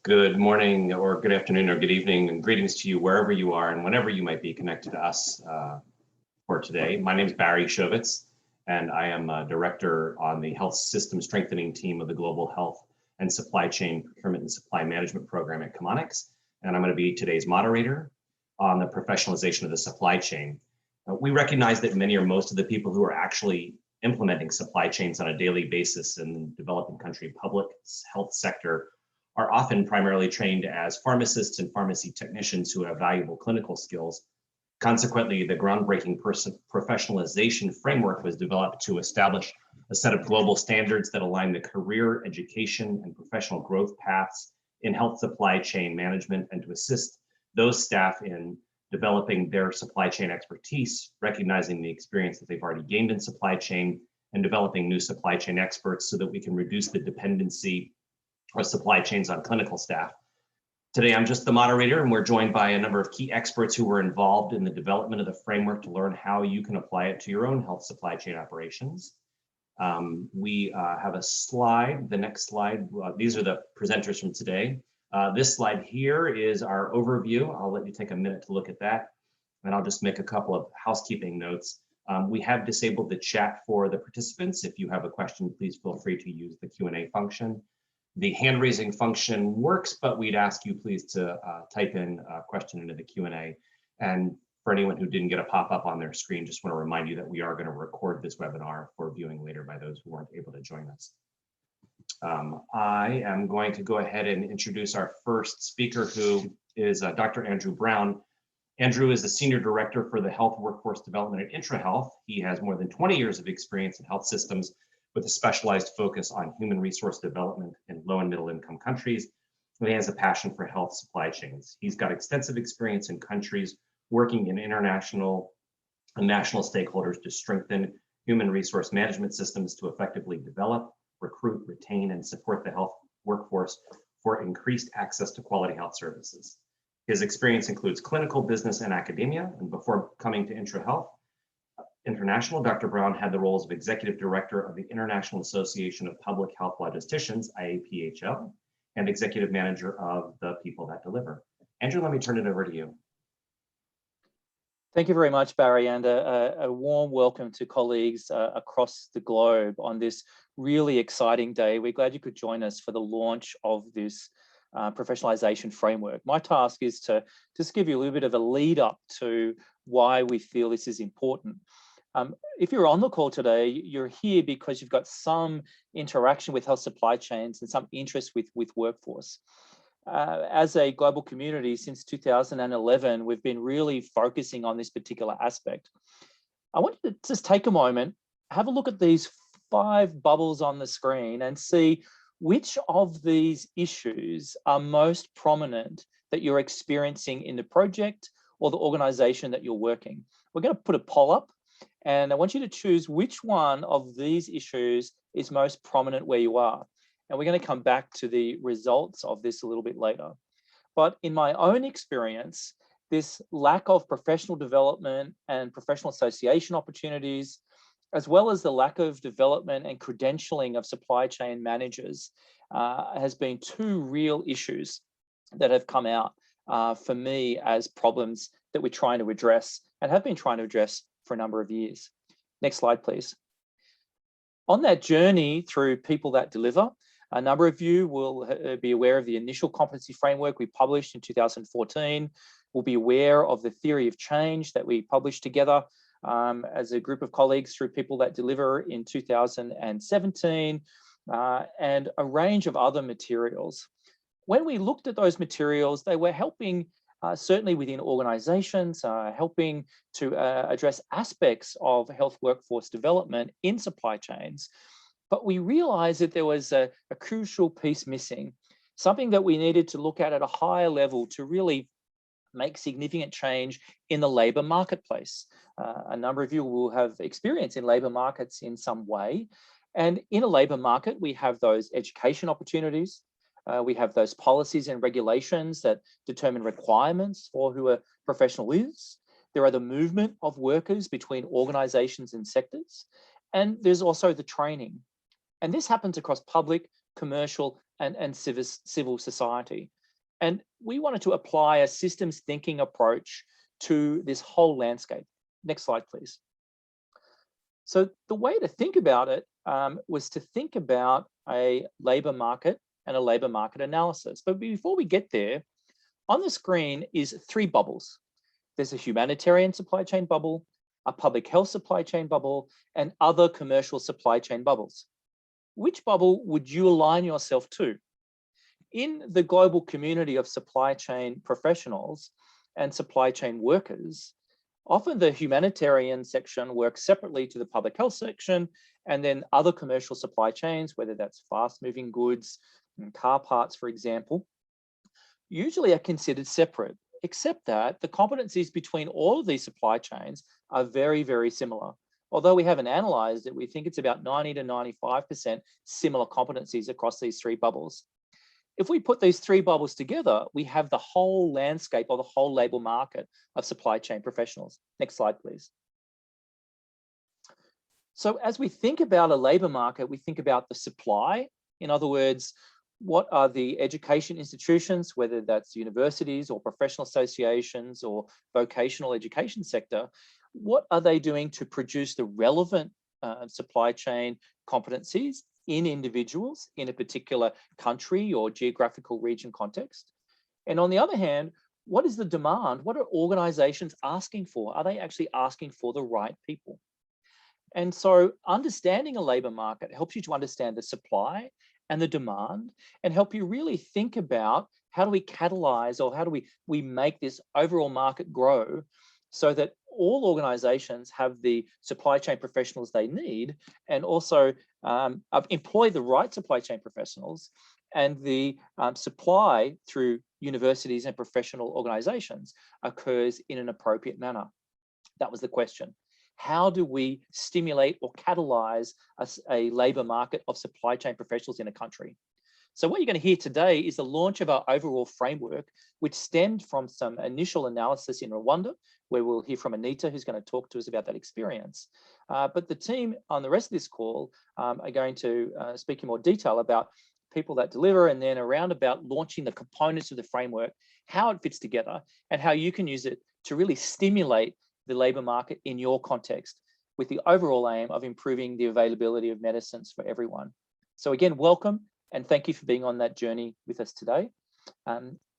Good morning or good afternoon or good evening, and greetings to you wherever you are and whenever you might be connected to us for today. My name is Barry Shovitz, and I am a director on the Health System Strengthening team of the Global Health and Supply Chain Procurement and Supply Management Program at Chemonics, and I'm going to be today's moderator on the professionalization of the supply chain. We recognize that many or most of the people who are actually implementing supply chains on a daily basis in the developing country public health sector are often primarily trained as pharmacists and pharmacy technicians who have valuable clinical skills. Consequently, the groundbreaking professionalization framework was developed to establish a set of global standards that align the career, education, and professional growth paths in health supply chain management and to assist those staff in developing their supply chain expertise, recognizing the experience that they've already gained in supply chain, and developing new supply chain experts so that we can reduce the dependency of supply chains on clinical staff. Today, I'm just the moderator, and we're joined by a number of key experts who were involved in the development of the framework to learn how you can apply it to your own health supply chain operations. We have a slide, the next slide. These are the presenters from today. This slide here is our overview. I'll let you take a minute to look at that, and I'll just make a couple of housekeeping notes. We have disabled the chat for the participants. If you have a question, please feel free to use the Q&A function. The hand raising function works, but we'd ask you please to type in a question into the Q&A. And for anyone who didn't get a pop-up on their screen, just want to remind you that we are going to record this webinar for viewing later by those who weren't able to join us. I am going to go ahead and introduce our first speaker, who is Dr. Andrew Brown. Andrew is the Senior Director for the Health Workforce Development at IntraHealth. He has more than 20 years of experience in health systems with a specialized focus on human resource development in low and middle income countries. And he has a passion for health supply chains. He's got extensive experience in countries working in international and national stakeholders to strengthen human resource management systems to effectively develop, recruit, retain, and support the health workforce for increased access to quality health services. His experience includes clinical, business, and academia. And before coming to IntraHealth International, Dr. Brown had the roles of Executive Director of the International Association of Public Health Logisticians, IAPHL, and Executive Manager of The People That Deliver. Andrew, let me turn it over to you. Thank you very much, Barry, and a warm welcome to colleagues across the globe on this really exciting day. We're glad you could join us for the launch of this professionalization framework. My task is to just give you a little bit of a lead up to why we feel this is important. If you're on the call today, you're here because you've got some interaction with health supply chains and some interest with workforce. As a global community since 2011, we've been really focusing on this particular aspect. I want you to just take a moment, have a look at these 5 bubbles on the screen and see which of these issues are most prominent that you're experiencing in the project or the organization that you're working. We're going to put a poll up, and I want you to choose which one of these issues is most prominent where you are. And we're going to come back to the results of this a little bit later. But in my own experience, this lack of professional development and professional association opportunities, as well as the lack of development and credentialing of supply chain managers, has been 2 real issues that have come out for me as problems that we're trying to address and have been trying to address for a number of years. Next slide, please. On that journey through People That Deliver, a number of you will be aware of the initial competency framework we published in 2014. We'll be aware of the theory of change that we published together as a group of colleagues through People That Deliver in 2017, and a range of other materials. When we looked at those materials, they were helping certainly within organizations, helping to address aspects of health workforce development in supply chains. But we realized that there was a crucial piece missing, something that we needed to look at a higher level to really make significant change in the labor marketplace. A number of you will have experience in labor markets in some way. And in a labor market, we have those education opportunities. We have those policies and regulations that determine requirements for who a professional is. There are the movement of workers between organizations and sectors. And there's also the training. And this happens across public, commercial, and civil society. And we wanted to apply a systems thinking approach to this whole landscape. Next slide, please. So the way to think about it was to think about a labour market and a labour market analysis. But before we get there, on the screen is 3 bubbles. There's a humanitarian supply chain bubble, a public health supply chain bubble, and other commercial supply chain bubbles. Which bubble would you align yourself to? In the global community of supply chain professionals and supply chain workers, often the humanitarian section works separately to the public health section, and then other commercial supply chains, whether that's fast moving goods and car parts, for example, usually are considered separate, except that the competencies between all of these supply chains are very, very similar. Although we haven't analyzed it, we think it's about 90 to 95% similar competencies across these 3 bubbles. If we put these 3 bubbles together, we have the whole landscape or the whole labour market of supply chain professionals. Next slide, please. So as we think about a labour market, we think about the supply. In other words, what are the education institutions, whether that's universities or professional associations or vocational education sector, what are they doing to produce the relevant supply chain competencies in individuals in a particular country or geographical region context? And on the other hand, what is the demand? What are organizations asking for? Are they actually asking for the right people? And so understanding a labor market helps you to understand the supply and the demand, and help you really think about how do we catalyze, or how do we make this overall market grow so that all organizations have the supply chain professionals they need, and also employ the right supply chain professionals, and the supply through universities and professional organizations occurs in an appropriate manner. That was the question. How do we stimulate or catalyze a labor market of supply chain professionals in a country? So what you're going to hear today is the launch of our overall framework, which stemmed from some initial analysis in Rwanda, where we'll hear from Anita, who's going to talk to us about that experience. But the team on the rest of this call are going to speak in more detail about people that deliver, and then around about launching the components of the framework, how it fits together, and how you can use it to really stimulate the labour market in your context, with the overall aim of improving the availability of medicines for everyone. So again, welcome, and thank you for being on that journey with us today.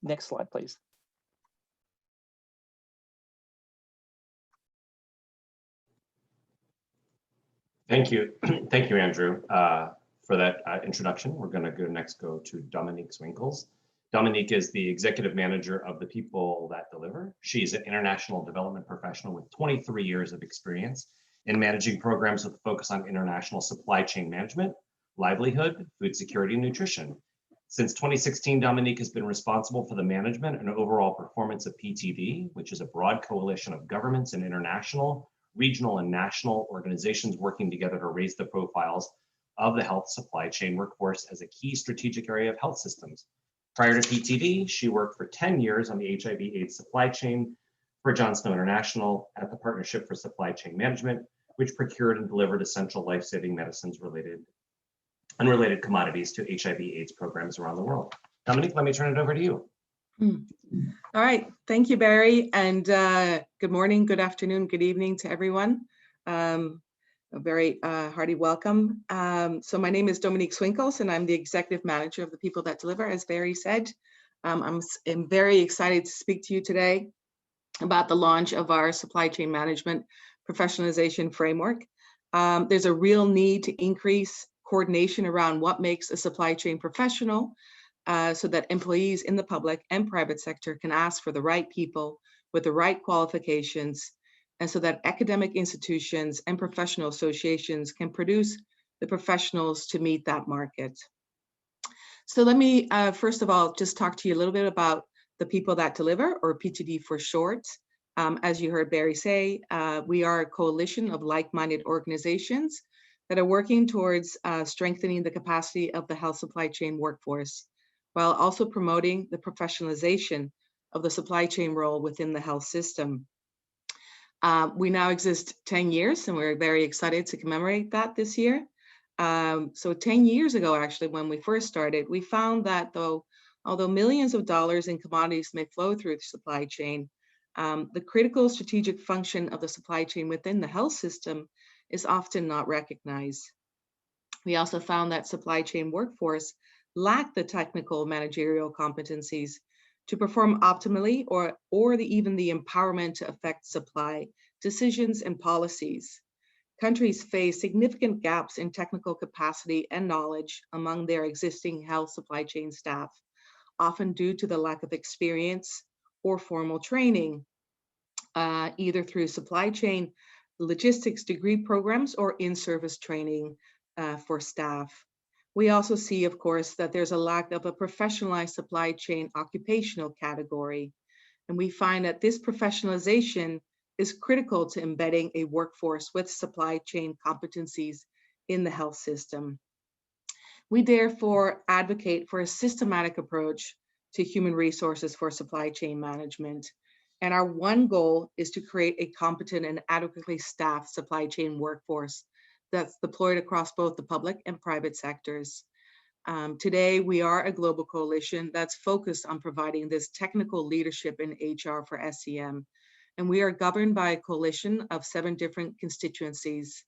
Next slide, please. Thank you. Thank you, Andrew, for that introduction. We're going to go to Dominique Swinkels. Dominique is the executive manager of the People That Deliver. She's an international development professional with 23 years of experience in managing programs with a focus on international supply chain management, livelihood, food security, and nutrition. Since 2016, Dominique has been responsible for the management and overall performance of PTD, which is a broad coalition of governments and international, regional, and national organizations working together to raise the profiles of the health supply chain workforce as a key strategic area of health systems. Prior to PTD, she worked for 10 years on the HIV/AIDS supply chain for John Snow International at the Partnership for Supply Chain Management, which procured and delivered essential life-saving medicines and related commodities to HIV/AIDS programs around the world. Dominique, let me turn it over to you. All right, thank you, Barry, and good morning, good afternoon, good evening to everyone. A very hearty welcome. So my name is Dominique Swinkels, and I'm the executive manager of the People That Deliver, as Barry said. I'm very excited to speak to you today about the launch of our supply chain management professionalization framework. There's a real need to increase coordination around what makes a supply chain professional, so that employees in the public and private sector can ask for the right people with the right qualifications, and so that academic institutions and professional associations can produce the professionals to meet that market. So let me, first of all, just talk to you a little bit about the People That Deliver, or PTD for short. As you heard Barry say, we are a coalition of like-minded organizations that are working towards strengthening the capacity of the health supply chain workforce, while also promoting the professionalization of the supply chain role within the health system. We now exist 10 years, and we're very excited to commemorate that this year. So 10 years ago, actually, when we first started, we found that although millions of dollars in commodities may flow through the supply chain, the critical strategic function of the supply chain within the health system is often not recognized. We also found that supply chain workforce lack the technical managerial competencies to perform optimally or even the empowerment to affect supply decisions and policies. Countries face significant gaps in technical capacity and knowledge among their existing health supply chain staff, often due to the lack of experience or formal training, either through supply chain logistics degree programs or in-service training for staff. We also see, of course, that there's a lack of a professionalized supply chain occupational category. And we find that this professionalization is critical to embedding a workforce with supply chain competencies in the health system. We therefore advocate for a systematic approach to human resources for supply chain management. And our one goal is to create a competent and adequately staffed supply chain workforce that's deployed across both the public and private sectors. Today, we are a global coalition that's focused on providing this technical leadership in HR for SCM. And we are governed by a coalition of 7 different constituencies,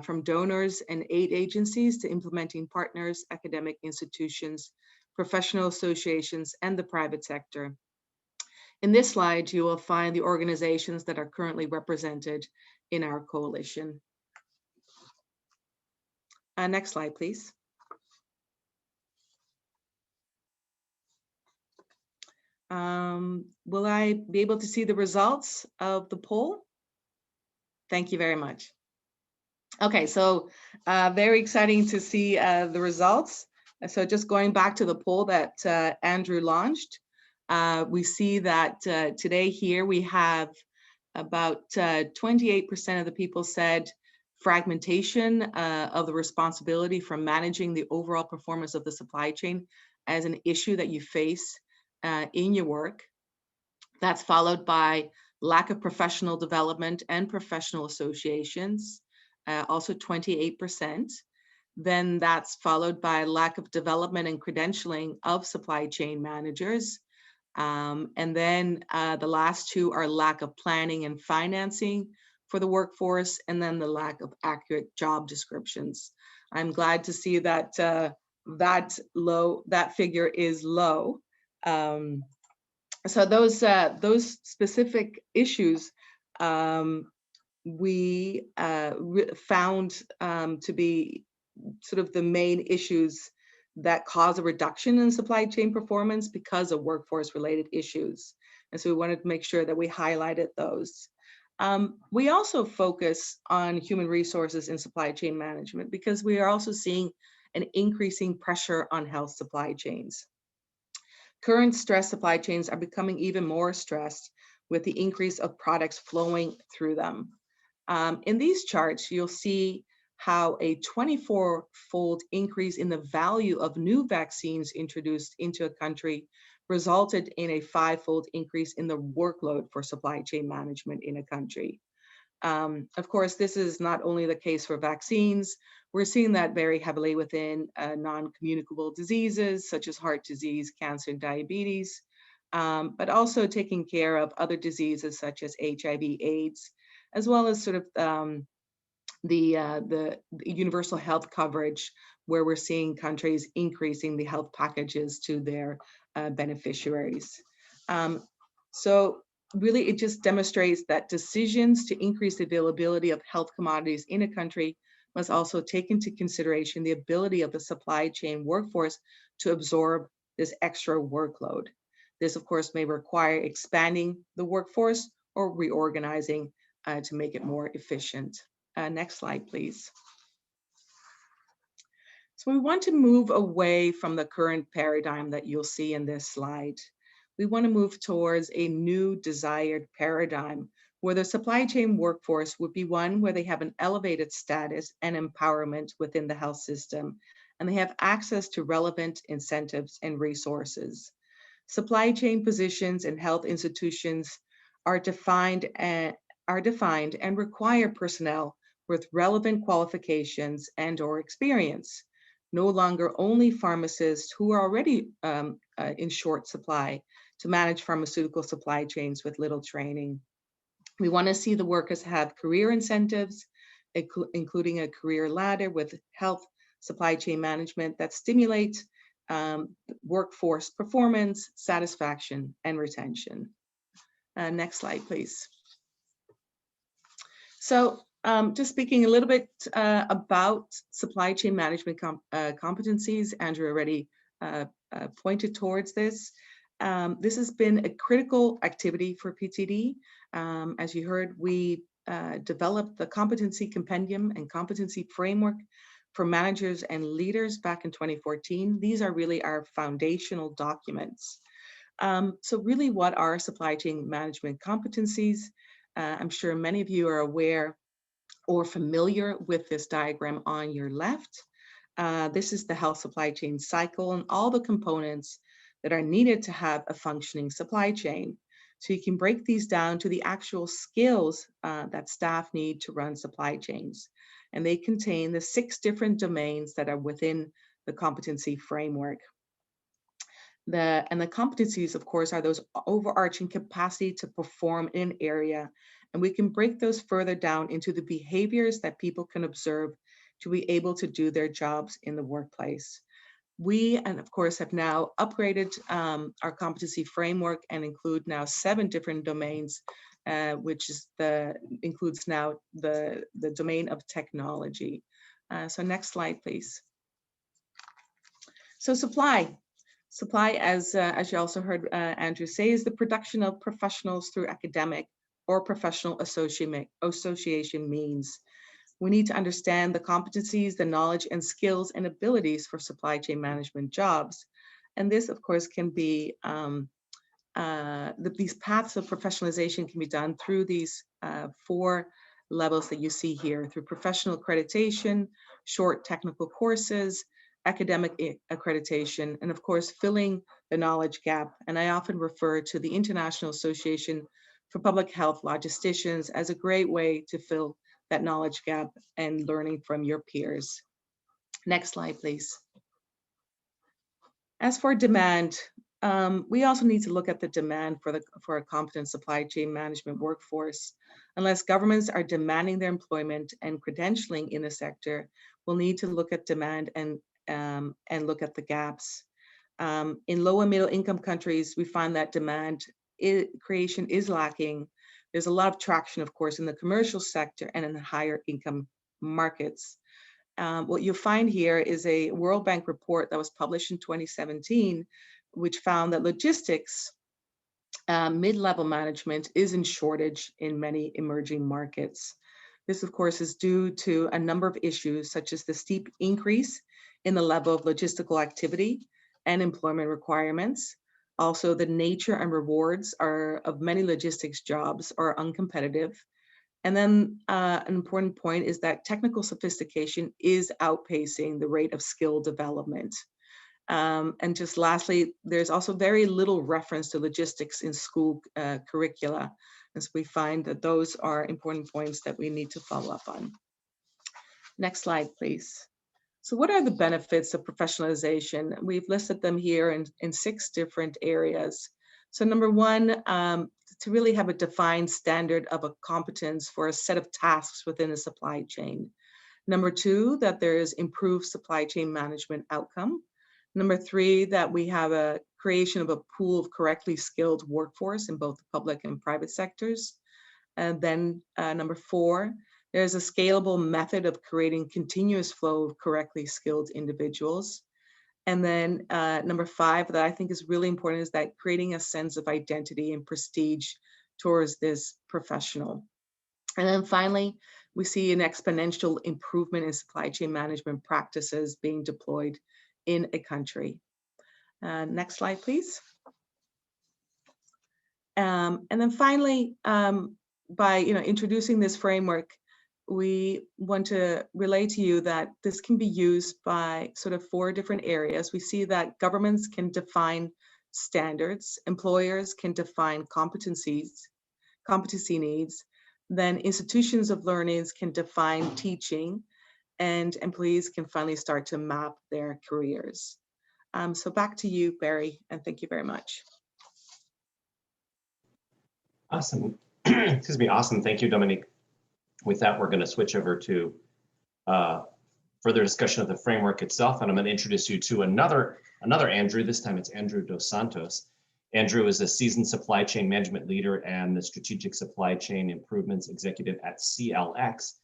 from donors and aid agencies to implementing partners, academic institutions, professional associations, and the private sector. In this slide, you will find the organizations that are currently represented in our coalition. Next slide, please. Will I be able to see the results of the poll? Thank you very much. Okay, so very exciting to see the results. So just going back to the poll that Andrew launched, we see that today here we have about 28% of the people said fragmentation of the responsibility for managing the overall performance of the supply chain as an issue that you face in your work. That's followed by lack of professional development and professional associations, also 28%. Then that's followed by lack of development and credentialing of supply chain managers. And then the last 2 are lack of planning and financing for the workforce, and then the lack of accurate job descriptions. I'm glad to see that that figure is low. So those specific issues we found to be sort of the main issues that cause a reduction in supply chain performance because of workforce related issues. And so we wanted to make sure that we highlighted those. We also focus on human resources in supply chain management because we are also seeing an increasing pressure on health supply chains. Current stressed supply chains are becoming even more stressed with the increase of products flowing through them. In these charts, you'll see how a 24-fold increase in the value of new vaccines introduced into a country resulted in a 5-fold increase in the workload for supply chain management in a country. Of course, this is not only the case for vaccines. We're seeing that very heavily within non-communicable diseases such as heart disease, cancer, and diabetes, but also taking care of other diseases such as HIV, AIDS, as well as sort of the universal health coverage, where we're seeing countries increasing the health packages to their beneficiaries. So really, it just demonstrates that decisions to increase the availability of health commodities in a country must also take into consideration the ability of the supply chain workforce to absorb this extra workload. This, of course, may require expanding the workforce or reorganizing to make it more efficient. Next slide, please. So we want to move away from the current paradigm that you'll see in this slide. We want to move towards a new desired paradigm where the supply chain workforce would be one where they have an elevated status and empowerment within the health system, and they have access to relevant incentives and resources. Supply chain positions in health institutions are defined and require personnel with relevant qualifications and/or experience, no longer only pharmacists who are already in short supply to manage pharmaceutical supply chains with little training. We want to see the workers have career incentives, including a career ladder with health supply chain management that stimulates workforce performance, satisfaction, and retention. Next slide, please. So just speaking a little bit about supply chain management competencies, Andrew already pointed towards this. This has been a critical activity for PTD. As you heard, we developed the competency compendium and competency framework for managers and leaders back in 2014. These are really our foundational documents. So really, what are supply chain management competencies? I'm sure many of you are aware or familiar with this diagram on your left. This is the health supply chain cycle and all the components that are needed to have a functioning supply chain. So you can break these down to the actual skills that staff need to run supply chains. And they contain the 6 different domains that are within the competency framework. And the competencies, of course, are those overarching capacity to perform in an area. And we can break those further down into the behaviors that people can observe to be able to do their jobs in the workplace. We, and of course, have now upgraded our competency framework and include now 7 different domains, which is includes now the domain of technology. So next slide, please. So supply, as you also heard Andrew say, is the production of professionals through academic or professional association means. We need to understand the competencies, the knowledge and skills and abilities for supply chain management jobs. And this, of course, can be, these paths of professionalization can be done through these 4 levels that you see here, through professional accreditation, short technical courses, academic accreditation, and of course, filling the knowledge gap. And I often refer to the International Association for Public Health Logisticians as a great way to fill that knowledge gap and learning from your peers. Next slide, please. As for demand, we also need to look at the demand for a competent supply chain management workforce. Unless governments are demanding their employment and credentialing in the sector, we'll need to look at demand and look at the gaps. In low and middle income countries, we find that demand creation is lacking. There's a lot of traction, of course, in the commercial sector and in the higher income markets. What you'll find here is a World Bank report that was published in 2017, which found that logistics, mid-level management is in shortage in many emerging markets. This, of course, is due to a number of issues, such as the steep increase in the level of logistical activity and employment requirements. Also, the nature and rewards of many logistics jobs are uncompetitive. And then an important point is that technical sophistication is outpacing the rate of skill development. And just lastly, there's also very little reference to logistics in school curricula. And so we find that those are important points that we need to follow up on. Next slide, please. So what are the benefits of professionalization? We've listed them here in 6 different areas. So number 1, to really have a defined standard of a competence for a set of tasks within a supply chain. Number 2, that there is improved supply chain management outcome. Number 3, that we have a creation of a pool of correctly skilled workforce in both the public and private sectors. And then number 4, there's a scalable method of creating continuous flow of correctly skilled individuals. And then number 5, that I think is really important, is that creating a sense of identity and prestige towards this professional. And then finally, we see an exponential improvement in supply chain management practices being deployed in a country. Next slide, please. And then finally, by introducing this framework, we want to relay to you that this can be used by sort of 4 different areas. We see that governments can define standards, employers can define competency needs, then institutions of learnings can define teaching and employees can finally start to map their careers. So back to you, Barry, and thank you very much. Awesome. Excuse me. Awesome. Thank you, Dominique. With that, we're going to switch over to further discussion of the framework itself, and I'm going to introduce you to another Andrew. This time it's Andrew Dos Santos. Andrew is a seasoned supply chain management leader and the strategic supply chain improvements executive at CLX.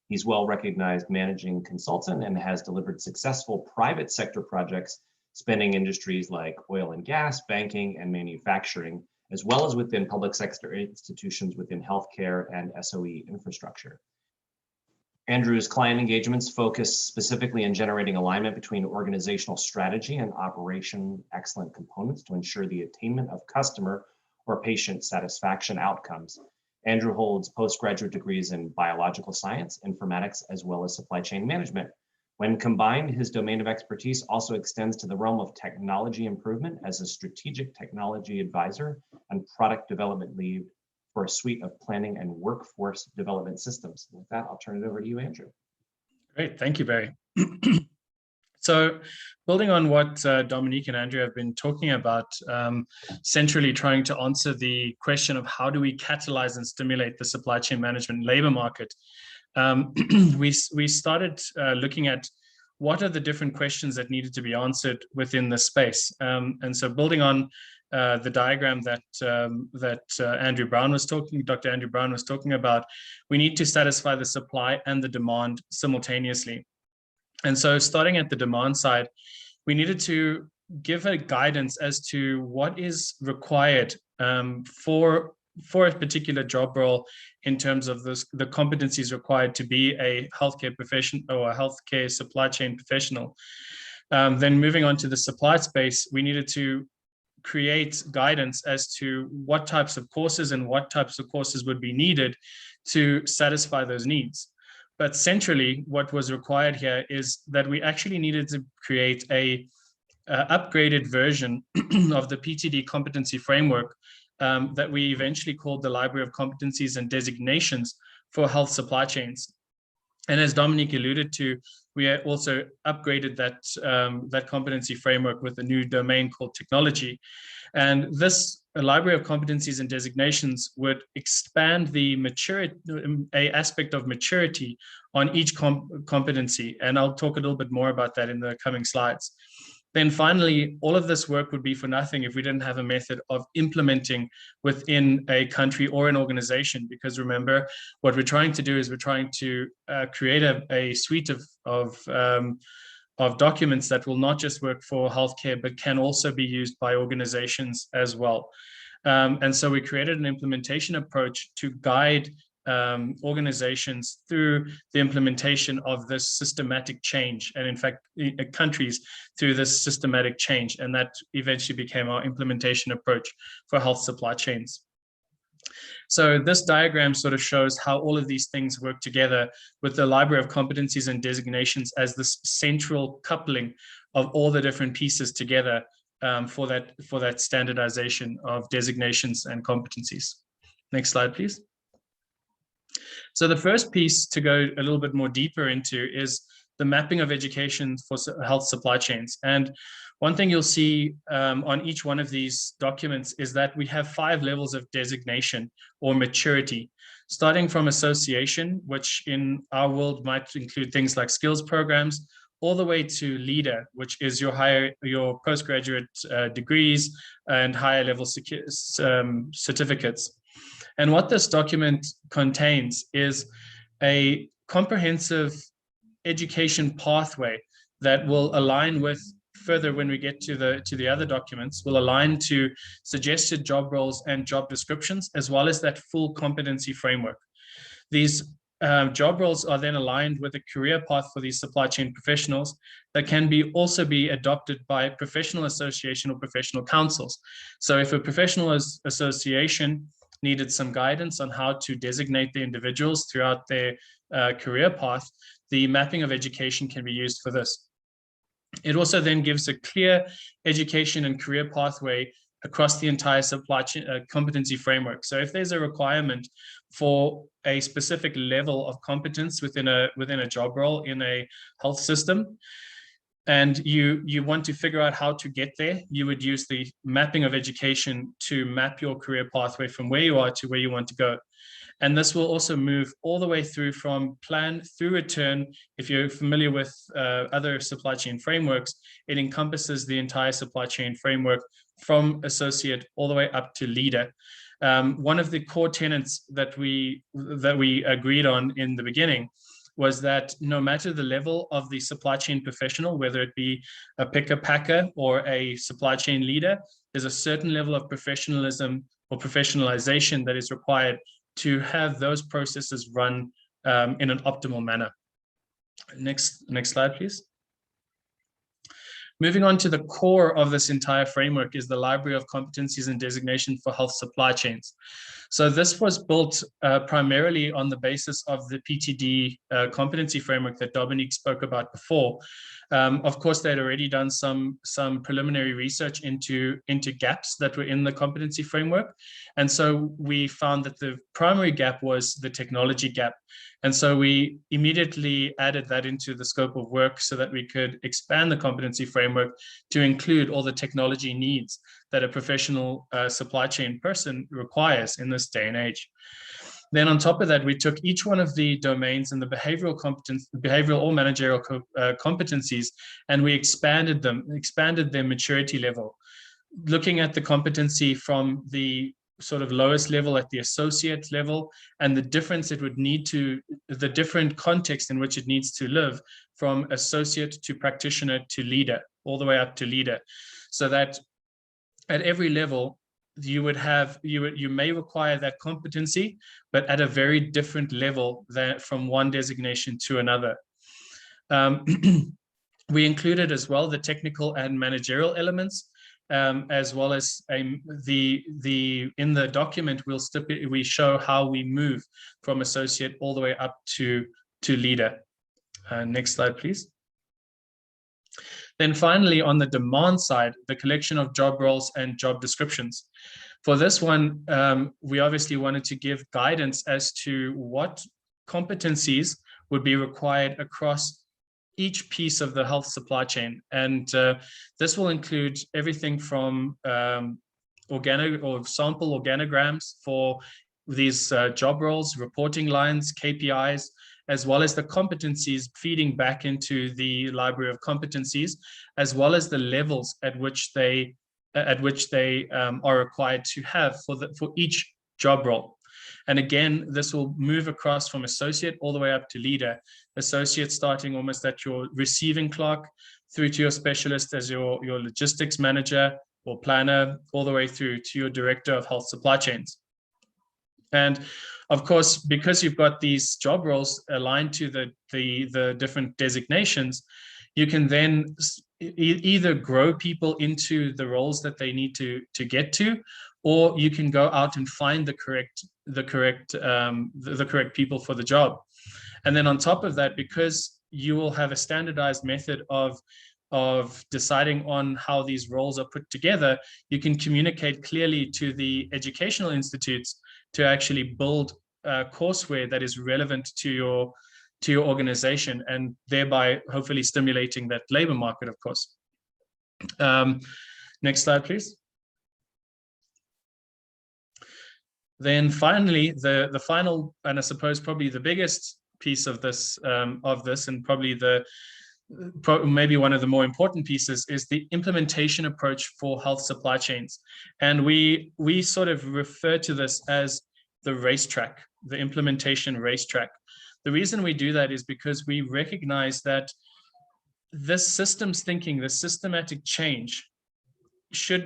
He's well recognized managing consultant and has delivered successful private sector projects spanning industries like oil and gas, banking, and manufacturing, as well as within public sector institutions within healthcare and SOE infrastructure. Andrew's client engagements focus specifically on generating alignment between organizational strategy and operation excellent components to ensure the attainment of customer or patient satisfaction outcomes. Andrew holds postgraduate degrees in biological science, informatics, as well as supply chain management. When combined, his domain of expertise also extends to the realm of technology improvement as a strategic technology advisor and product development lead for a suite of planning and workforce development systems. With that, I'll turn it over to you, Andrew. Great, thank you, Barry. So building on what Dominique and Andrew have been talking about, centrally trying to answer the question of how do we catalyze and stimulate the supply chain management labor market, we started looking at what are the different questions that needed to be answered within the space. And so building on the diagram that Dr. Andrew Brown was talking about, we need to satisfy the supply and the demand simultaneously. And so starting at the demand side, we needed to give a guidance as to what is required for a particular job role in terms of the competencies required to be a healthcare professional or a healthcare supply chain professional. Then moving on to the supply space, we needed to create guidance as to what types of courses and what types of courses would be needed to satisfy those needs. But centrally, what was required here is that we actually needed to create a upgraded version of the PTD competency framework that we eventually called the Library of Competencies and Designations for Health Supply Chains. And as Dominique alluded to, we also upgraded that competency framework with a new domain called technology. And this Library of Competencies and Designations would expand the maturity, aspect of maturity on each competency. And I'll talk a little bit more about that in the coming slides. Then finally, all of this work would be for nothing if we didn't have a method of implementing within a country or an organization. Because remember, what we're trying to do is we're trying to create a suite of documents that will not just work for healthcare, but can also be used by organizations as well. And so we created an implementation approach to guide organizations through the implementation of this systematic change, and in fact, countries through this systematic change. And that eventually became our implementation approach for health supply chains. So this diagram sort of shows how all of these things work together with the Library of Competencies and Designations as this central coupling of all the different pieces together for that standardization of designations and competencies. Next slide, please. So the first piece to go a little bit more deeper into is the mapping of education for health supply chains. And one thing you'll see on each one of these documents is that we have 5 levels of designation or maturity, starting from association, which in our world might include things like skills programs, all the way to leader, which is your postgraduate degrees and higher level certificates. And what this document contains is a comprehensive education pathway that will align with, further when we get to the other documents, will align to suggested job roles and job descriptions, as well as that full competency framework. These job roles are then aligned with a career path for these supply chain professionals that can also be adopted by professional association or professional councils. So if a professional association needed some guidance on how to designate the individuals throughout their career path, the mapping of education can be used for this. It also then gives a clear education and career pathway across the entire supply chain competency framework. So if there's a requirement for a specific level of competence within a job role in a health system, and you want to figure out how to get there, you would use the mapping of education to map your career pathway from where you are to where you want to go. And this will also move all the way through from plan through return. If you're familiar with other supply chain frameworks, it encompasses the entire supply chain framework from associate all the way up to leader. One of the core tenets that we agreed on in the beginning was that no matter the level of the supply chain professional, whether it be a picker packer or a supply chain leader, there's a certain level of professionalism or professionalization that is required to have those processes run in an optimal manner. Next slide, please. Moving on to the core of this entire framework is the Library of Competencies and Designation for Health Supply Chains. So this was built primarily on the basis of the PTD competency framework that Dominique spoke about before. Of course, they'd already done some preliminary research into gaps that were in the competency framework. And so we found that the primary gap was the technology gap. And so we immediately added that into the scope of work so that we could expand the competency framework to include all the technology needs that a professional supply chain person requires in this day and age. Then on top of that, we took each one of the domains and the behavioral or managerial competencies, and we expanded their maturity level, looking at the competency from the sort of lowest level at the associate level and the difference it would need to, the different context in which it needs to live from associate to practitioner to leader, all the way up to leader. So that at every level, you may require that competency, but at a very different level than from one designation to another. We included as well the technical and managerial elements, as well as in the document we show how we move from associate all the way up to leader. Next slide, please. Then finally, on the demand side, the collection of job roles and job descriptions. For this one, we obviously wanted to give guidance as to what competencies would be required across each piece of the health supply chain. And this will include everything from organic or sample organograms for these job roles, reporting lines, KPIs, as well as the competencies feeding back into the library of competencies, as well as the levels at which they are required to have for each job role. And again, this will move across from associate all the way up to leader. Associate starting almost at your receiving clerk, through to your specialist as your logistics manager or planner, all the way through to your director of health supply chains. And of course, because you've got these job roles aligned to the different designations, you can then either grow people into the roles that they need to get to, or you can go out and find the correct people for the job. And then on top of that, because you will have a standardized method of deciding on how these roles are put together, you can communicate clearly to the educational institutes to actually build courseware that is relevant to your organization, and thereby hopefully stimulating that labor market, of course. Next slide, please. Then finally, the final, and I suppose probably the biggest piece of this, and probably maybe one of the more important pieces, is the implementation approach for health supply chains. And we sort of refer to this as the racetrack, the implementation racetrack. The reason we do that is because we recognize that this systems thinking, the systematic change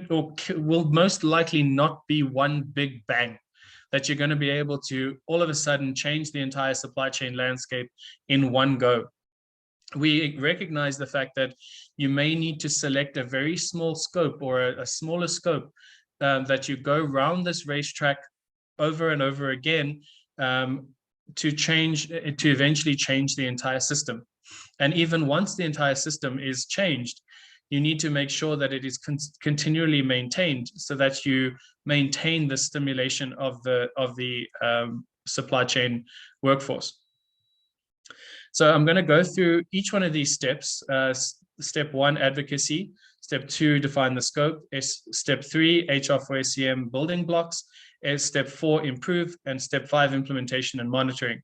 will most likely not be one big bang, that you're going to be able to all of a sudden change the entire supply chain landscape in one go. We recognize the fact that you may need to select a very small scope or a smaller scope, that you go round this racetrack over and over again to eventually change the entire system. And even once the entire system is changed, you need to make sure that it is continually maintained, so that you maintain the stimulation of the supply chain workforce. So I'm going to go through each one of these steps. Step 1, advocacy. Step 2, define the scope. Step 3, HR for SCM building blocks. Step 4, improve. And step 5, implementation and monitoring.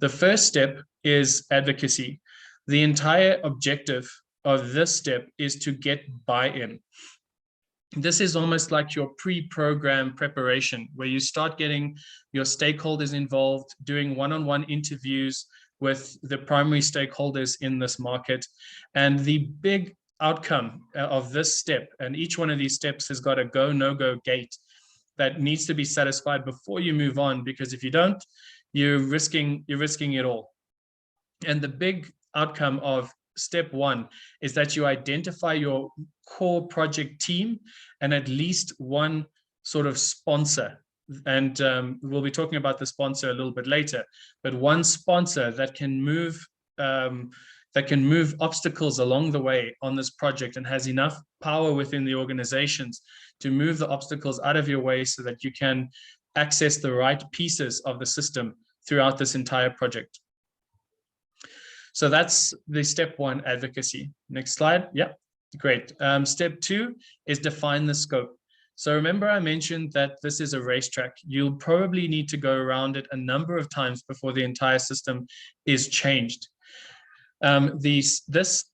The first step is advocacy. The entire objective of this step is to get buy-in. This is almost like your pre-program preparation, where you start getting your stakeholders involved, doing one-on-one interviews with the primary stakeholders in this market. And the big outcome of this step, and each one of these steps has got a go, no-go gate that needs to be satisfied before you move on, because if you don't, you're risking it all. And the big outcome of step 1 is that you identify your core project team and at least one sort of sponsor. And we'll be talking about the sponsor a little bit later, but one sponsor that can move obstacles along the way on this project and has enough power within the organizations to move the obstacles out of your way so that you can access the right pieces of the system throughout this entire project. So that's the step 1, advocacy. Next slide. Yep, great. Step 2 is define the scope. So remember I mentioned that this is a racetrack. You'll probably need to go around it a number of times before the entire system is changed. This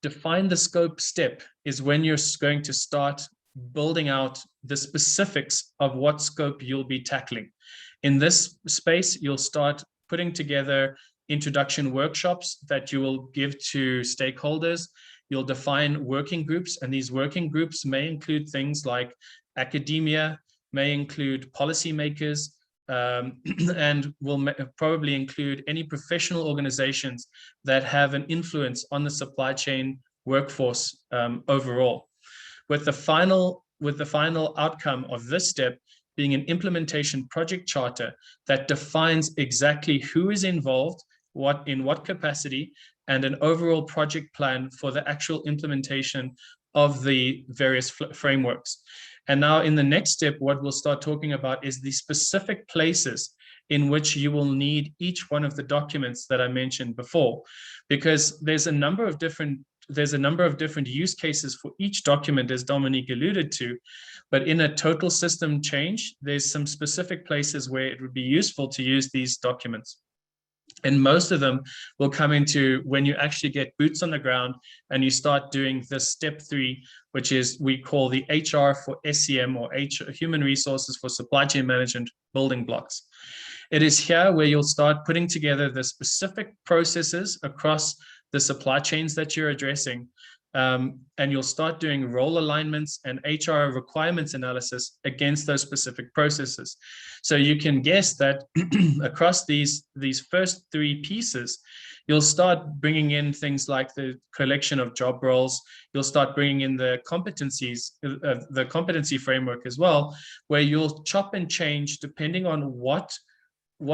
define the scope step is when you're going to start building out the specifics of what scope you'll be tackling. In this space, you'll start putting together introduction workshops that you will give to stakeholders. You'll define working groups, and these working groups may include things like academia, may include policymakers, and will probably include any professional organizations that have an influence on the supply chain workforce overall. With the final outcome of this step being an implementation project charter that defines exactly who is involved, in what capacity, and an overall project plan for the actual implementation of the various frameworks. And now in the next step, what we'll start talking about is the specific places in which you will need each one of the documents that I mentioned before, because there's a number of different use cases for each document, as Dominique alluded to, but in a total system change, there's some specific places where it would be useful to use these documents. And most of them will come into when you actually get boots on the ground and you start doing this step 3, which is we call the HR for SCM, or Human Resources for Supply Chain Management building blocks. It is here where you'll start putting together the specific processes across the supply chains that you're addressing. And you'll start doing role alignments and HR requirements analysis against those specific processes. So you can guess that across these first 3 pieces, you'll start bringing in things like the collection of job roles. You'll start bringing in the competencies, the competency framework as well, where you'll chop and change depending on what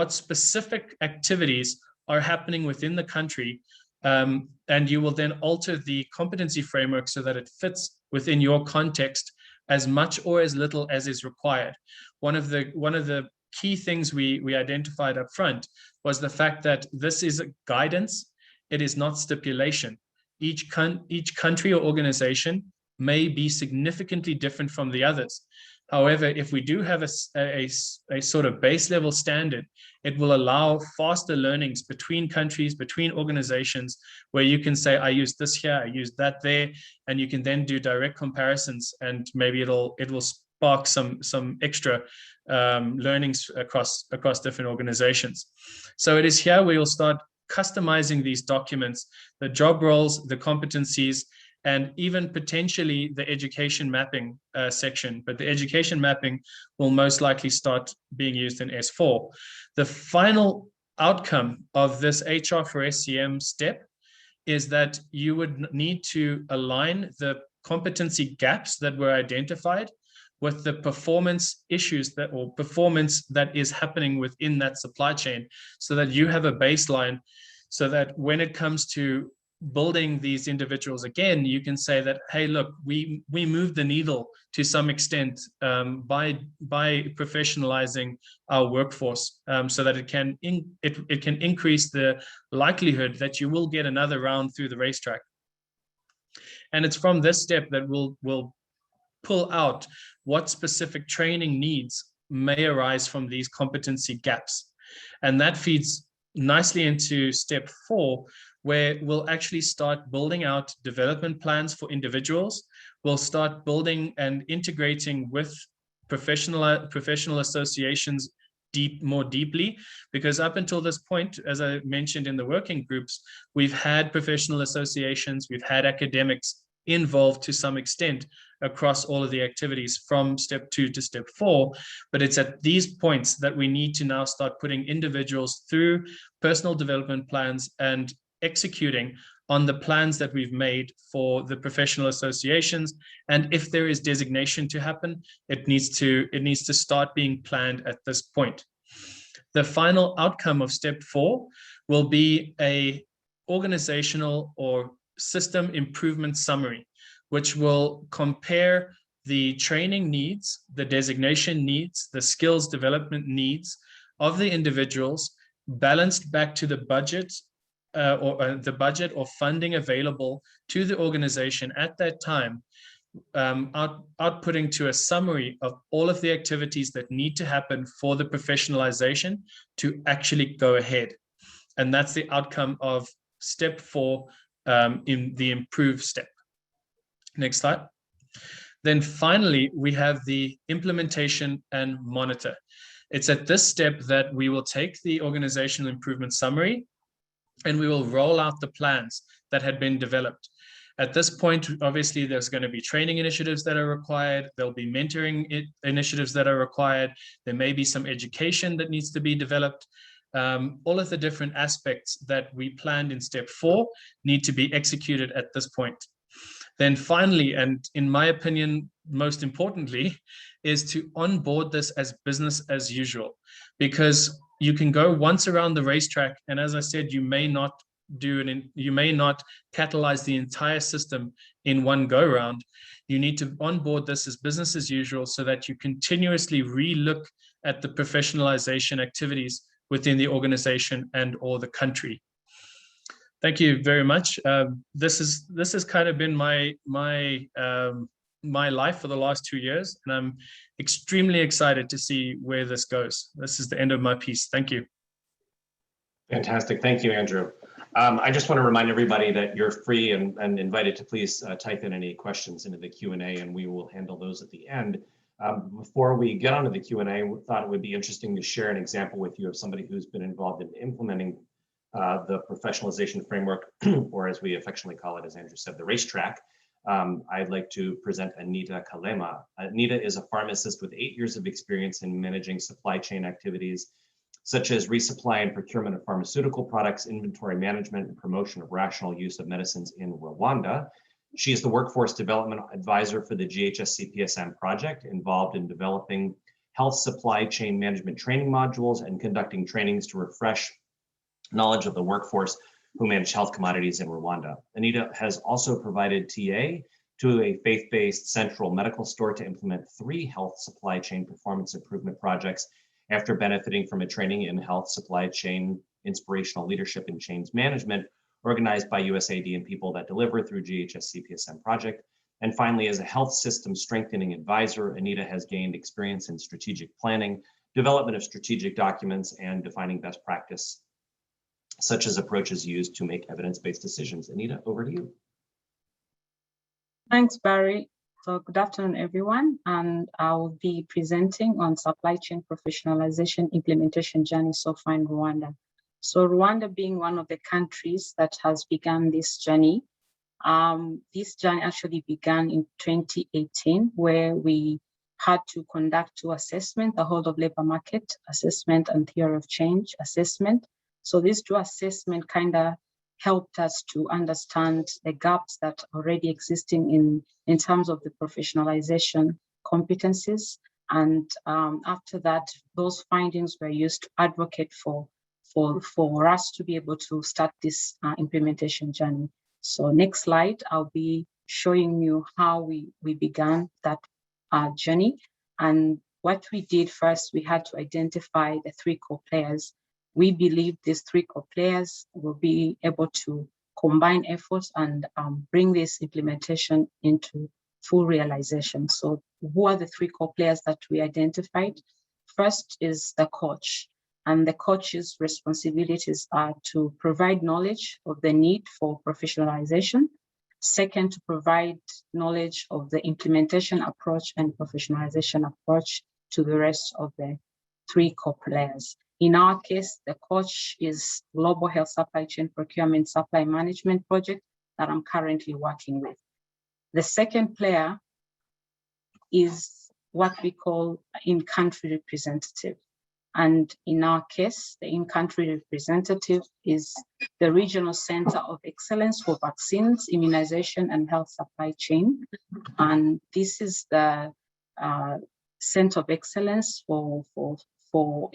specific activities are happening within the country. And you will then alter the competency framework so that it fits within your context as much or as little as is required. One of the key things we identified up front was the fact that this is a guidance, it is not stipulation. Each country or organization may be significantly different from the others. However, if we do have a sort of base level standard, it will allow faster learnings between countries, between organizations, where you can say, I used this here, I used that there, and you can then do direct comparisons, and maybe it will spark some extra learnings across different organizations. So it is here where you'll start customizing these documents, the job roles, the competencies, and even potentially the education mapping section. But the education mapping will most likely start being used in S4. The final outcome of this HR for SCM step is that you would need to align the competency gaps that were identified with the performance issues or performance that is happening within that supply chain, so that you have a baseline, so that when it comes to building these individuals again, you can say that, hey, look, we moved the needle to some extent by professionalizing our workforce, so that it can increase the likelihood that you will get another round through the racetrack. And it's from this step that we'll pull out what specific training needs may arise from these competency gaps. And that feeds nicely into step 4, where we'll actually start building out development plans for individuals. We'll start building and integrating with professional associations more deeply, because up until this point, as I mentioned in the working groups, we've had professional associations, we've had academics involved to some extent across all of the activities from step 2 to step 4. But it's at these points that we need to now start putting individuals through personal development plans and executing on the plans that we've made for the professional associations. And if there is designation to happen, it needs to start being planned at this point. The final outcome of step 4 will be a organizational or system improvement summary, which will compare the training needs, the designation needs, the skills development needs of the individuals, balanced back to the budget or funding available to the organization at that time, outputting to a summary of all of the activities that need to happen for the professionalization to actually go ahead. And that's the outcome of step 4 in the improve step. Next slide. Then finally, we have the implementation and monitor. It's at this step that we will take the organizational improvement summary and we will roll out the plans that had been developed. At this point, obviously, there's going to be training initiatives that are required. There'll be mentoring initiatives that are required. There may be some education that needs to be developed. All of the different aspects that we planned in step 4 need to be executed at this point. Then finally, and in my opinion, most importantly, is to onboard this as business as usual, because you can go once around the racetrack, and as I said, you may not catalyze the entire system in one go round. You need to onboard this as business as usual so that you continuously re-look at the professionalization activities within the organization and or the country. Thank you very much. This has kind of been my life for the last 2 years, and I'm extremely excited to see where this goes. This is the end of my piece. Thank you. Fantastic. Thank you, Andrew. I just want to remind everybody that you're free and invited to please type in any questions into the Q&A, and we will handle those at the end. Before we get onto the Q&A, we thought it would be interesting to share an example with you of somebody who's been involved in implementing the professionalization framework, or as we affectionately call it, as Andrew said, the racetrack. I'd like to present Anita Kalema. Anita is a pharmacist with 8 years of experience in managing supply chain activities, such as resupply and procurement of pharmaceutical products, inventory management, and promotion of rational use of medicines in Rwanda. She is the workforce development advisor for the GHSC-PSM project, involved in developing health supply chain management training modules and conducting trainings to refresh knowledge of the workforce who manage health commodities in Rwanda. Anita has also provided TA to a faith-based central medical store to implement 3 health supply chain performance improvement projects after benefiting from a training in health supply chain inspirational leadership and change management organized by USAID and People That Deliver through GHSC-PSM project. And finally, as a health system strengthening advisor, Anita has gained experience in strategic planning, development of strategic documents, and defining best practice, such as approaches used to make evidence-based decisions. Anita, over to you. Thanks, Barry. So good afternoon, everyone. And I'll be presenting on supply chain professionalization implementation journey so far in Rwanda. So Rwanda being one of the countries that has begun this journey actually began in 2018, where we had to conduct 2 assessments, the whole of labor market assessment and theory of change assessment. So these 2 assessments kind of helped us to understand the gaps that are already existing in terms of the professionalization competencies. And after that, those findings were used to advocate for us to be able to start this implementation journey. So next slide, I'll be showing you how we began that journey. And what we did first, we had to identify the 3 core players. We believe these 3 core players will be able to combine efforts and bring this implementation into full realization. So who are the 3 core players that we identified? First is the coach, and the coach's responsibilities are to provide knowledge of the need for professionalization. Second, to provide knowledge of the implementation approach and professionalization approach to the rest of the 3 core players. In our case, the coach is Global Health Supply Chain Procurement Supply Management project that I'm currently working with. The second player is what we call in-country representative. And in our case, the in-country representative is the regional center of excellence for vaccines, immunization, and health supply chain. And this is the center of excellence for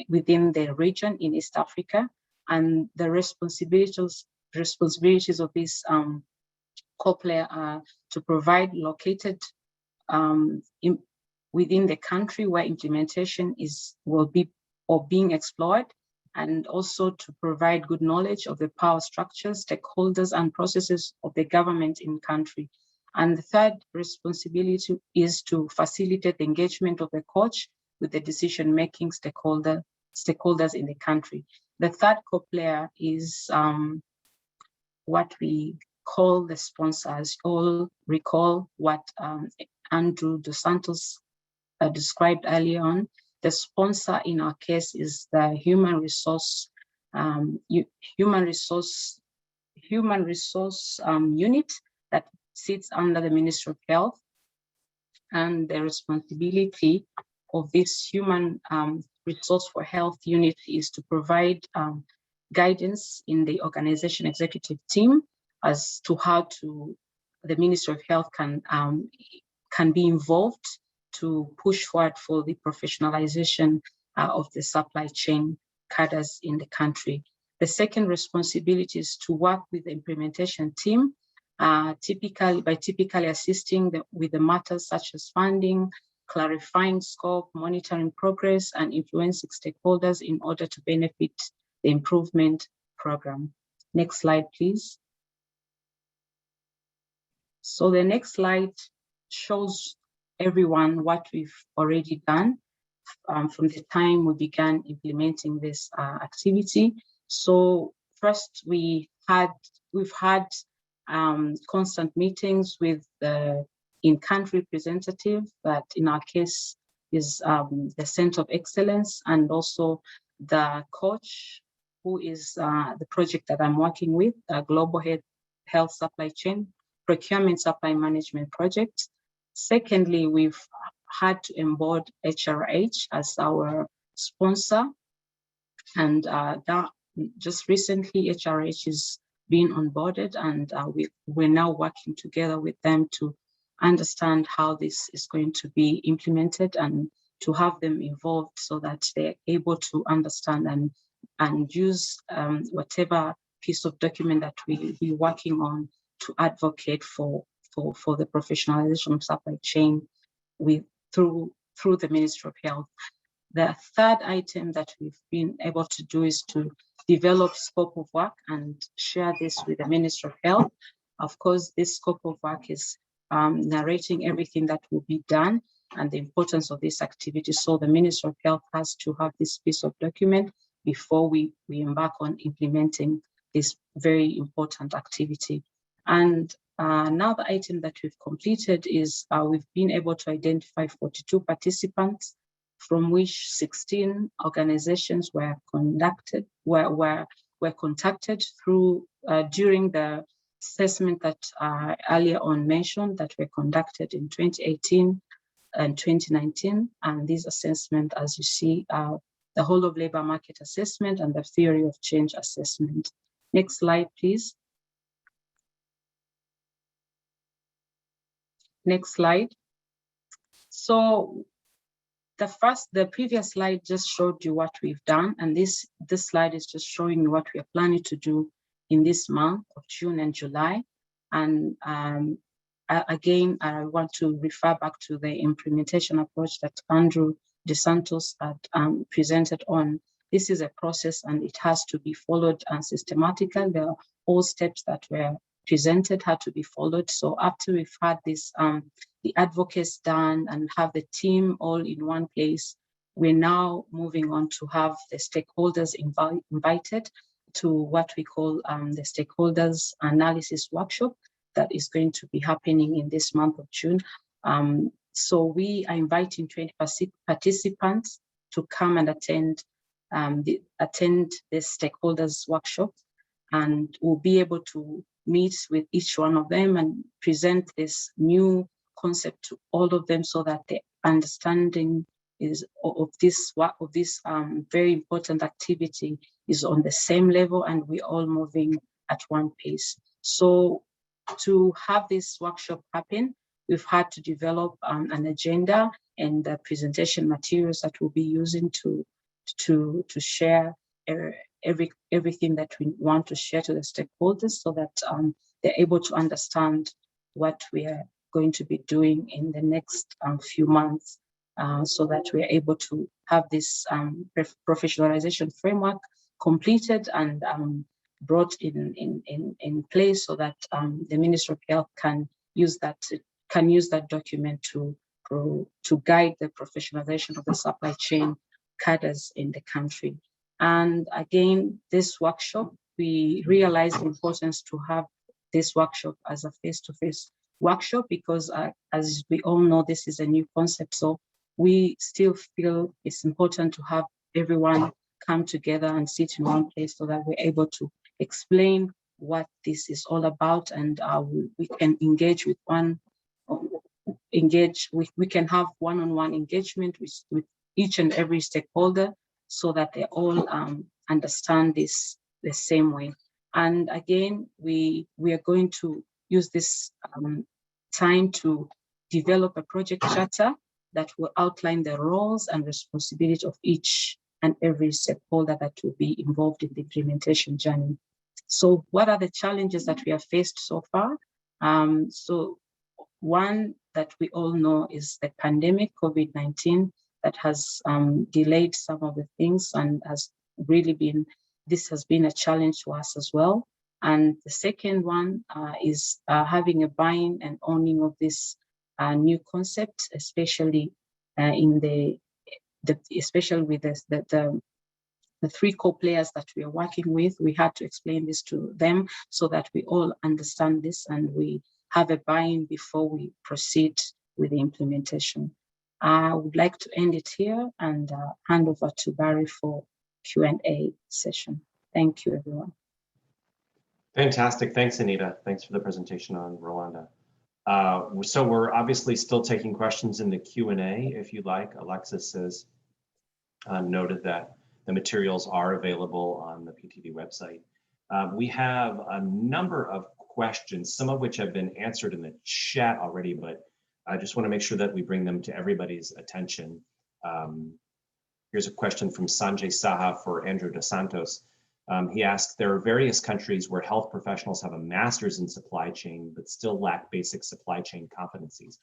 within the region in East Africa. And the responsibilities of this core player are to provide located within the country where implementation will be being explored, and also to provide good knowledge of the power structures, stakeholders, and processes of the government in country. And the third responsibility is to facilitate the engagement of the coach with the decision-making stakeholders in the country. The third core player is what we call the sponsors. All recall what Andrew Dos Santos described earlier on. The sponsor in our case is the human resource unit that sits under the Ministry of Health, and the responsibility of this human resource for health unit is to provide guidance in the organization executive team as to how the Ministry of Health can be involved to push forward for the professionalization of the supply chain cadres in the country. The second responsibility is to work with the implementation team, typically assisting with the matters such as funding, clarifying scope, monitoring progress, and influencing stakeholders in order to benefit the improvement program. Next slide, please. So the next slide shows everyone what we've already done from the time we began implementing this activity. So first, we've had constant meetings with the in-country representative, that in our case is the Center of Excellence, and also the coach, who is the project that I'm working with, Global Health Supply Chain Procurement Supply Management Project. Secondly, we've had to onboard HRH as our sponsor, and that just recently HRH is being onboarded, and we're now working together with them to understand how this is going to be implemented and to have them involved so that they're able to understand and use whatever piece of document that we'll be working on to advocate for the professionalization of supply chain through the Ministry of Health. The third item that we've been able to do is to develop scope of work and share this with the Ministry of Health. Of course, this scope of work is narrating everything that will be done and the importance of this activity. So the Ministry of Health has to have this piece of document before we embark on implementing this very important activity. And another item that we've completed is we've been able to identify 42 participants, from which 16 organizations were contacted through during the assessment that earlier on mentioned that were conducted in 2018 and 2019. And these assessments, as you see, are the whole of labor market assessment and the theory of change assessment. Next slide, please. Next slide. So the previous slide just showed you what we've done, and this slide is just showing you what we are planning to do in this month of June and July. And again, I want to refer back to the implementation approach that Andrew DeSantos had presented on. This is a process and it has to be followed systematically. There are all steps that were presented had to be followed. So after we've had this, the advocates done and have the team all in one place, we're now moving on to have the stakeholders invited to what we call the stakeholders analysis workshop that is going to be happening in this month of June. So we are inviting 20 participants to come and attend this stakeholders workshop, and we'll be able to meet with each one of them and present this new concept to all of them so that the understanding is of this very important activity is on the same level and we're all moving at one pace. So to have this workshop happen, we've had to develop an agenda and the presentation materials that we'll be using to share everything that we want to share to the stakeholders so that they're able to understand what we are going to be doing in the next few months, so that we are able to have this professionalization framework completed and brought in place so that the Ministry of Health can use that document to guide the professionalization of the supply chain cadres in the country. And again, this workshop, we realized the importance to have this workshop as a face-to-face workshop because as we all know, this is a new concept. So we still feel it's important to have everyone come together and sit in one place so that we're able to explain what this is all about, and we can engage with we can have one-on-one engagement with each and every stakeholder so that they all understand this the same way. And again, we are going to use this time to develop a project charter that will outline the roles and responsibility of each and every stakeholder that will be involved in the implementation journey. So what are the challenges that we have faced so far? So one that we all know is the pandemic, COVID-19, that has delayed some of the things and this has been a challenge to us as well. And the second one is having a buying and owning of this new concept, especially especially with the three co-players that we are working with. We had to explain this to them so that we all understand this and we have a buy-in before we proceed with the implementation. I would like to end it here and hand over to Barry for Q&A session. Thank you, everyone. Fantastic. Thanks, Anita. Thanks for the presentation on Rwanda. So we're obviously still taking questions in the Q&A if you like. Alexis has noted that the materials are available on the PTV website. We have a number of questions, some of which have been answered in the chat already, but I just want to make sure that we bring them to everybody's attention. Here's a question from Sanjay Saha for Andrew DeSantos. He asked, there are various countries where health professionals have a master's in supply chain, but still lack basic supply chain competencies.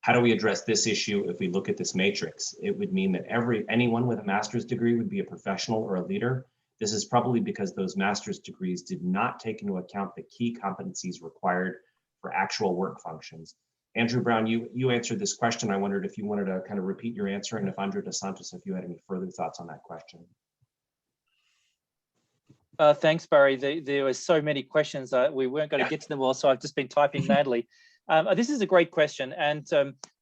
How do we address this issue if we look at this matrix? It would mean that anyone with a master's degree would be a professional or a leader. This is probably because those master's degrees did not take into account the key competencies required for actual work functions. Andrew Brown, you answered this question. I wondered if you wanted to kind of repeat your answer, and if Andrew DeSantos, if you had any further thoughts on that question. Thanks, Barry. There were so many questions. We weren't going to get to them all, so I've just been typing madly. This is a great question, and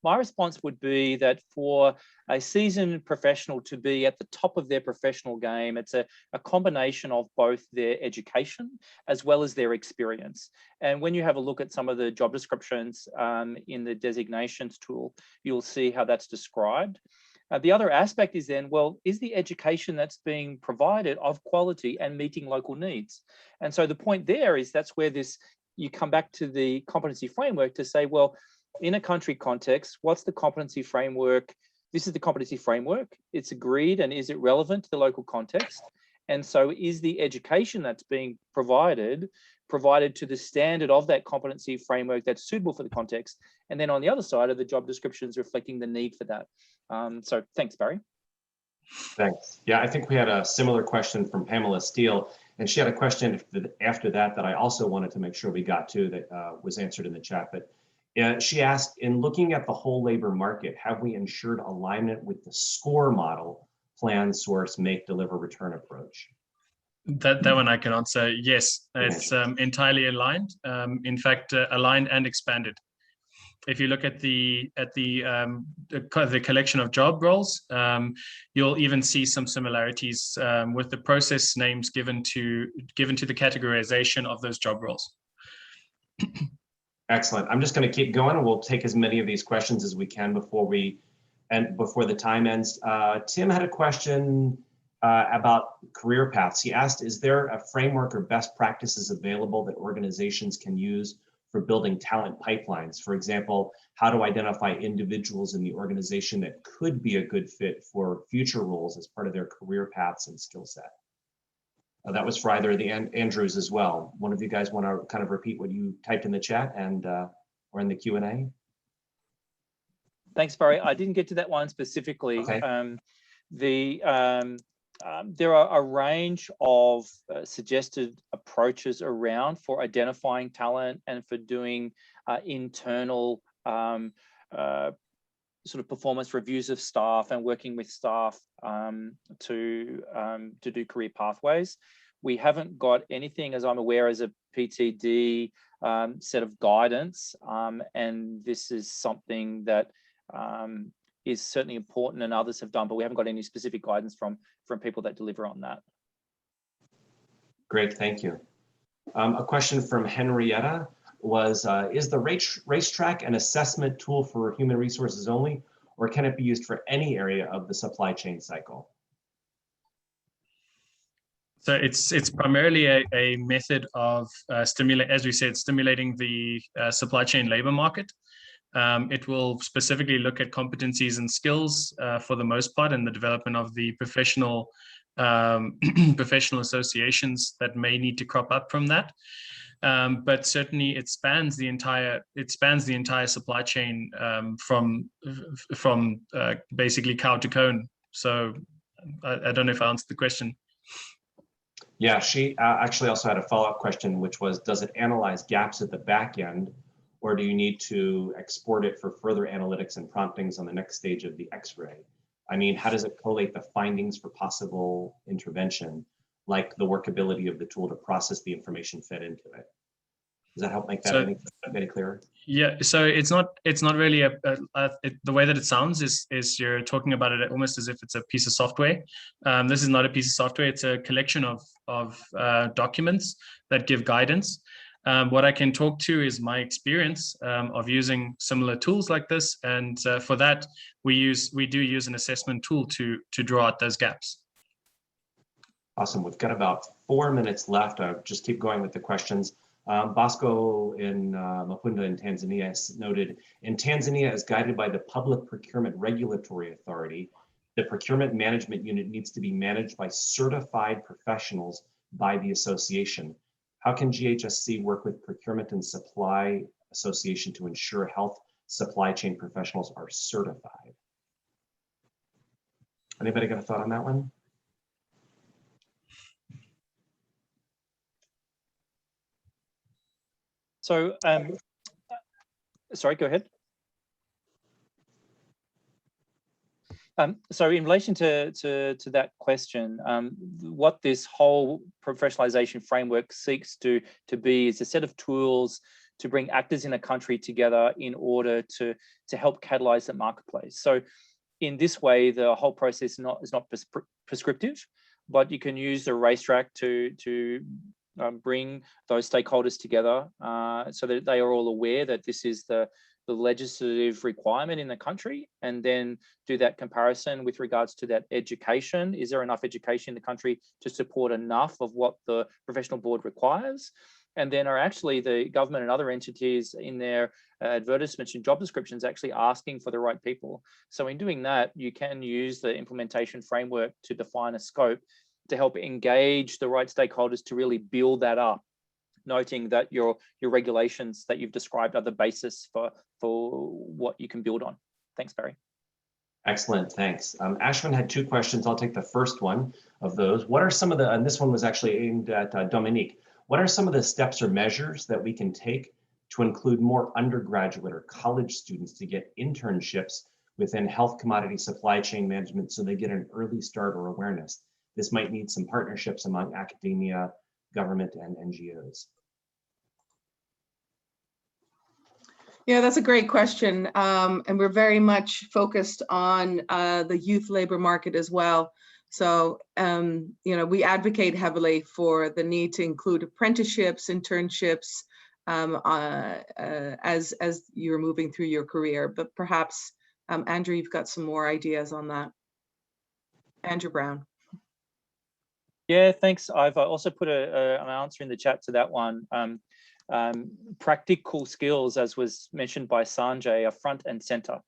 my response would be that for a seasoned professional to be at the top of their professional game, it's a combination of both their education as well as their experience. And when you have a look at some of the job descriptions in the designations tool, you'll see how that's described. The other aspect is then, well, is the education that's being provided of quality and meeting local needs? And so the point there is that's where you come back to the competency framework to say, well, in a country context, what's the competency framework? This is the competency framework. It's agreed, and is it relevant to the local context? And so is the education that's being provided provided to the standard of that competency framework that's suitable for the context. And then on the other side are the job descriptions reflecting the need for that. So thanks, Barry. Thanks. Yeah, I think we had a similar question from Pamela Steele, and she had a question after that I also wanted to make sure we got to that was answered in the chat. But she asked, in looking at the whole labor market, have we ensured alignment with the SCORE model, plan, source, make, deliver, return approach? That one I can answer. Yes, it's entirely aligned. In fact, aligned and expanded. If you look at the collection of job roles, you'll even see some similarities with the process names given to the categorization of those job roles. Excellent. I'm just going to keep going, and we'll take as many of these questions as we can before the time ends. Tim had a question about career paths. He asked, is there a framework or best practices available that organizations can use for building talent pipelines? For example, how to identify individuals in the organization that could be a good fit for future roles as part of their career paths and skill set. That was for either of the Andrews as well. One of you guys want to kind of repeat what you typed in the chat and or in the Q&A? Thanks, Barry. I didn't get to that one specifically. Okay. There are a range of suggested approaches around for identifying talent and for doing internal sort of performance reviews of staff and working with staff to do career pathways. We haven't got anything, as I'm aware, as a PTD set of guidance, and this is something that is certainly important and others have done, but we haven't got any specific guidance from people that deliver on that. Great, thank you. A question from Henrietta was, is the racetrack an assessment tool for human resources only, or can it be used for any area of the supply chain cycle? So it's primarily a method of stimulating the supply chain labor market. It will specifically look at competencies and skills for the most part, and the development of the professional associations that may need to crop up from that. But certainly it spans the entire supply chain from basically cow to cone. So I don't know if I answered the question. Yeah, she actually also had a follow-up question, which was, does it analyze gaps at the back end, or do you need to export it for further analytics and promptings on the next stage of the X-ray? I mean, how does it collate the findings for possible intervention, like the workability of the tool to process the information fed into it? Does that help make that any clearer? Yeah, so it's not really the way that it sounds is you're talking about it almost as if it's a piece of software. This is not a piece of software. It's a collection of documents that give guidance. What I can talk to is my experience of using similar tools like this, and for that we do use an assessment tool to draw out those gaps. Awesome. We've got about 4 minutes left. I'll just keep going with the questions. Bosco in Mapunda in Tanzania noted, in Tanzania, as guided by the Public Procurement Regulatory Authority, the procurement management unit needs to be managed by certified professionals by the association. How can GHSC work with Procurement and Supply Association to ensure health supply chain professionals are certified? Anybody got a thought on that one? So, sorry, go ahead. So in relation to that question, what this whole professionalization framework seeks to be is a set of tools to bring actors in a country together in order to help catalyze the marketplace. So in this way, the whole process is not prescriptive, but you can use the racetrack to bring those stakeholders together so that they are all aware that this is the legislative requirement in the country, and then do that comparison with regards to that education. Is there enough education in the country to support enough of what the professional board requires? And then are actually the government and other entities in their advertisements and job descriptions actually asking for the right people? So in doing that, you can use the implementation framework to define a scope to help engage the right stakeholders to really build that up. noting that your regulations that you've described are the basis for what you can build on. Thanks, Barry. Excellent, thanks. Ashwin had 2 questions. I'll take the first one of those. What are some of the, and this one was actually aimed at Dominique, what are some of the steps or measures that we can take to include more undergraduate or college students to get internships within health commodity supply chain management so they get an early start or awareness? This might need some partnerships among academia, government, and NGOs. Yeah, that's a great question. And we're very much focused on the youth labor market as well. So, we advocate heavily for the need to include apprenticeships, internships, as you're moving through your career. But perhaps, Andrew, you've got some more ideas on that. Andrew Brown. Yeah, thanks. I've also put an answer in the chat to that one. Practical skills, as was mentioned by Sanjay, are front and center.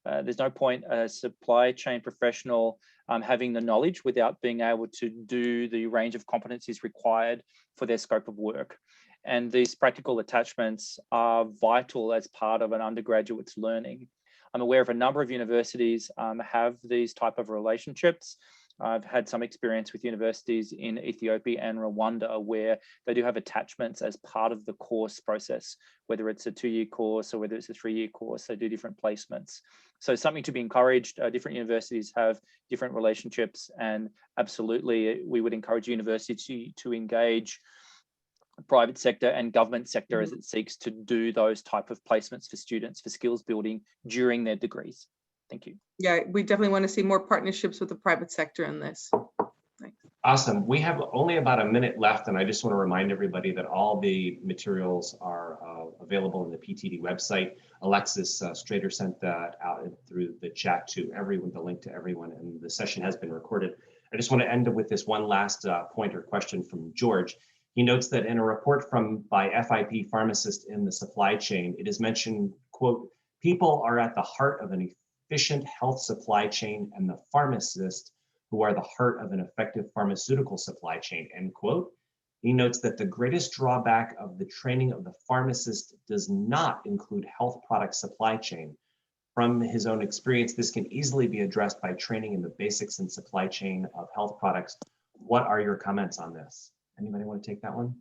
There's no point a supply chain professional having the knowledge without being able to do the range of competencies required for their scope of work. And these practical attachments are vital as part of an undergraduate's learning. I'm aware of a number of universities have these type of relationships. I've had some experience with universities in Ethiopia and Rwanda where they do have attachments as part of the course process, whether it's a 2-year course or whether it's a 3-year course, they do different placements. So something to be encouraged. Different universities have different relationships, and absolutely we would encourage universities to engage private sector and government sector as it seeks to do those type of placements for students for skills building during their degrees. Thank you. Yeah, we definitely want to see more partnerships with the private sector in this. Thanks. Awesome. We have only about a minute left, and I just want to remind everybody that all the materials are available on the PTD website. Alexis Strader sent that out through the chat to everyone, the link to everyone, and the session has been recorded. I just want to end with this one last point or question from George. He notes that in a report by FIP pharmacists in the supply chain, it is mentioned, quote, people are at the heart of an efficient health supply chain and the pharmacists who are the heart of an effective pharmaceutical supply chain, end quote. He notes that the greatest drawback of the training of the pharmacist does not include health product supply chain. From his own experience, this can easily be addressed by training in the basics and supply chain of health products. What are your comments on this? Anybody want to take that one?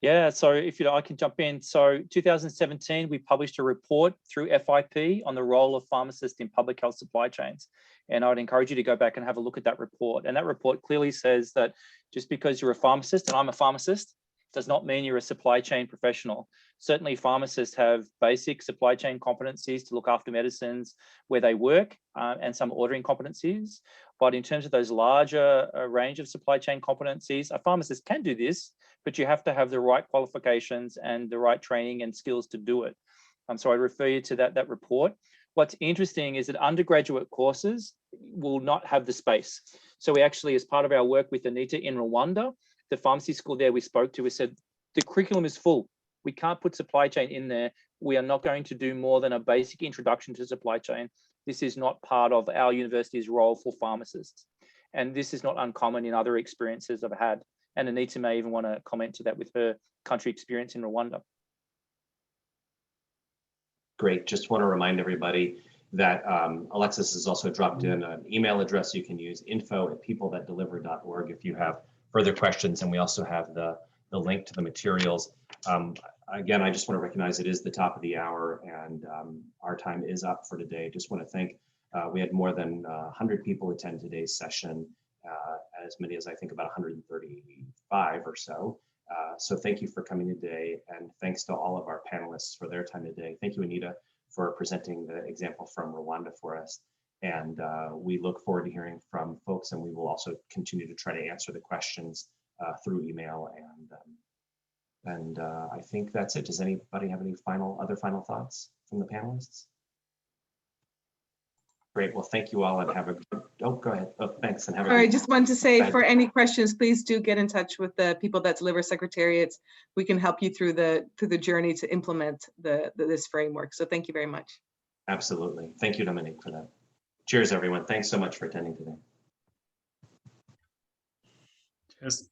Yeah, so if I can jump in. So 2017, we published a report through FIP on the role of pharmacists in public health supply chains. And I would encourage you to go back and have a look at that report. And that report clearly says that just because you're a pharmacist, and I'm a pharmacist, does not mean you're a supply chain professional. Certainly pharmacists have basic supply chain competencies to look after medicines where they work and some ordering competencies. But in terms of those larger range of supply chain competencies, a pharmacist can do this, but you have to have the right qualifications and the right training and skills to do it. So I refer you to that report. What's interesting is that undergraduate courses will not have the space. So we actually, as part of our work with Anita in Rwanda, the pharmacy school there we spoke to, we said, the curriculum is full. We can't put supply chain in there. We are not going to do more than a basic introduction to supply chain. This is not part of our university's role for pharmacists. And this is not uncommon in other experiences I've had. And Anita may even want to comment to that with her country experience in Rwanda. Great. Just want to remind everybody that Alexis has also dropped in an email address you can use, info@peoplethatdeliver.org, if you have further questions. And we also have the link to the materials. Again, I just want to recognize it is the top of the hour and our time is up for today. Just want to thank, we had more than 100 people attend today's session, as many as I think about 135 or so. So thank you for coming today, and thanks to all of our panelists for their time today. Thank you, Anita, for presenting the example from Rwanda for us. And we look forward to hearing from folks, and we will also continue to try to answer the questions through email. And I think that's it. Does anybody have any other final thoughts from the panelists? Great. Well, thank you all, and have a good, oh, go ahead. Oh, thanks, and have a All right, good, just wanted to say, for any questions, please do get in touch with the People That Deliver secretariats. We can help you through the journey to implement this framework. So thank you very much. absolutely. Thank you, Dominique, for that. Cheers, everyone. Thanks so much for attending today. Cheers.